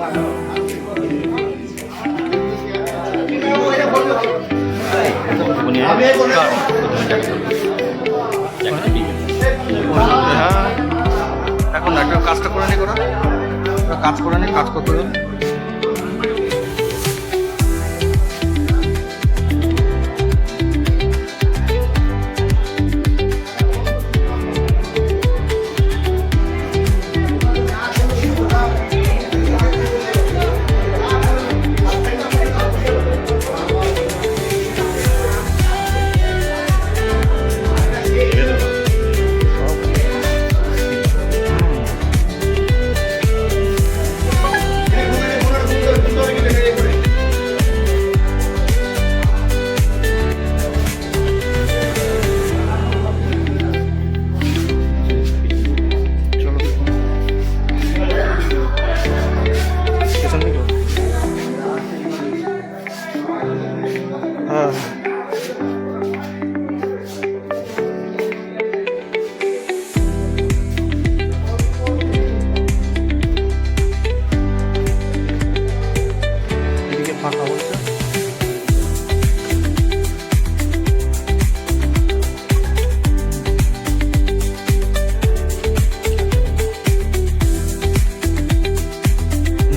এখন একটা কাজটা করে নি, কাজ করে নি, কাজ করতে হবে।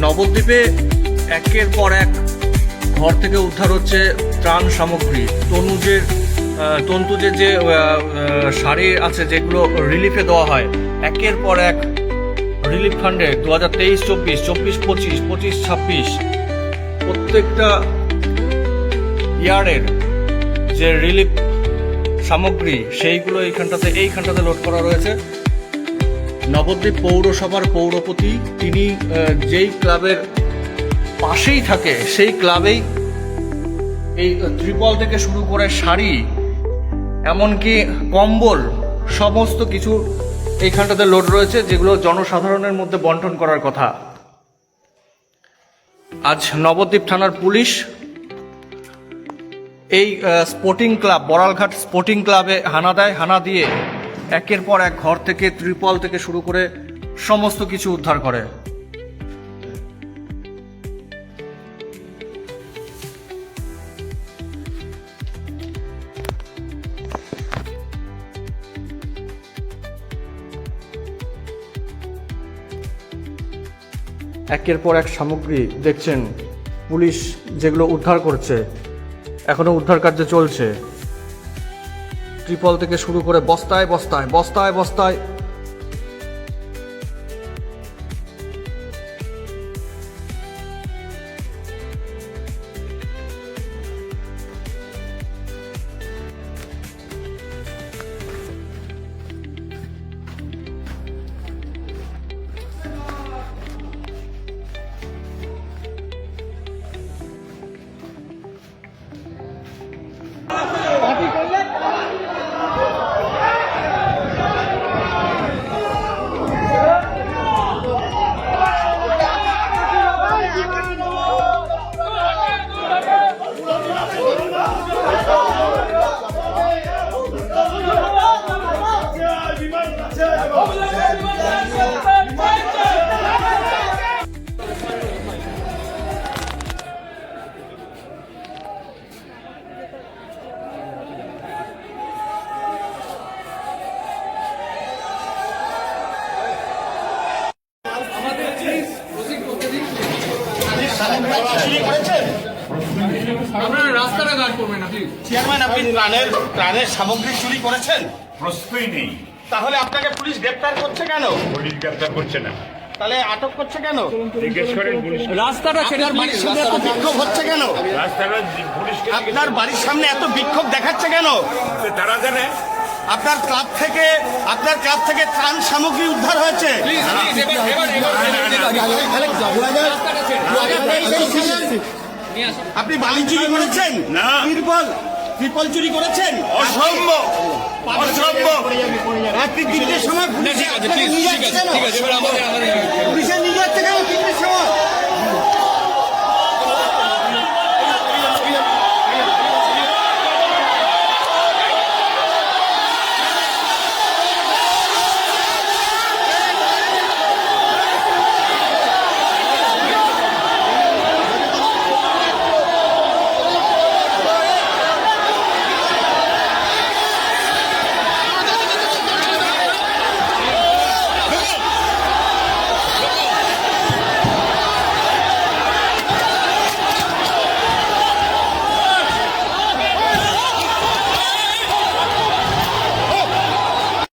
নবদ্বীপে একের পর এক ঘর থেকে উদ্ধার হচ্ছে ত্রাণ সামগ্রী। তন্তুজের যে শাড়ি আছে যেগুলো রিলিফে দেওয়া হয়, একের পর এক রিলিফ ফান্ডে 2023-24, 24-25, 25-26 প্রত্যেকটা ইয়ারের যে রিলিফ সামগ্রী সেইগুলো এইখানটাতে লোড করা রয়েছে। নবদ্বীপ পৌরসভার পৌরপতি তিনি যেই ক্লাবের পাশেই থাকে সেই ক্লাবেই এই ত্রিপল থেকে শুরু করে শাড়ি, এমনকি কম্বল, সমস্ত কিছু এইখানটাতে লোড রয়েছে, যেগুলো জনসাধারণের মধ্যে বন্টন করার কথা। আজ নবদ্বীপ থানার পুলিশ এই স্পোর্টিং ক্লাব, বড়ালঘাট স্পোর্টিং ক্লাবে হানা দিয়ে একের পর এক ঘর থেকে ত্রিপল থেকে শুরু করে সমস্ত কিছু উদ্ধার করে। একের পর এক সামগ্রী দেখছেন পুলিশ যেগুলো উদ্ধার করছে, এখনো উদ্ধার কার্য চলছে। ত্রিপল থেকে শুরু করে বস্তায় বস্তায় বস্তায় বস্তায় ত্রাণের সামগ্রী চুরি করেছেন? প্রশ্নই নেই। তাহলে আপনাকে পুলিশ গ্রেপ্তার করছে কেন? পুলিশ গ্রেপ্তার করছে না, তাহলে আটক করছে কেন? জিজ্ঞেস করেন পুলিশ। রাস্তাটা ছেড়ে বাড়ির সামনে এত বিক্ষোভ হচ্ছে কেন? রাস্তাটা পুলিশকে আপনার বাড়ির সামনে এত বিক্ষোভ দেখাচ্ছে কেন? তারা জানে। আপনার ক্লাব থেকে ত্রাণ সামগ্রী উদ্ধার হয়েছে। আপনি বালি চুরি করেছেন? না। ত্রিপল চুরি করেছেন? অসম্ভব, অসম্ভব। রাত্রি 3টের সময় পুলিশে নিয়ে যাচ্ছে কেন? পুলিশে নিয়ে যাচ্ছে কেন 3টের সময়?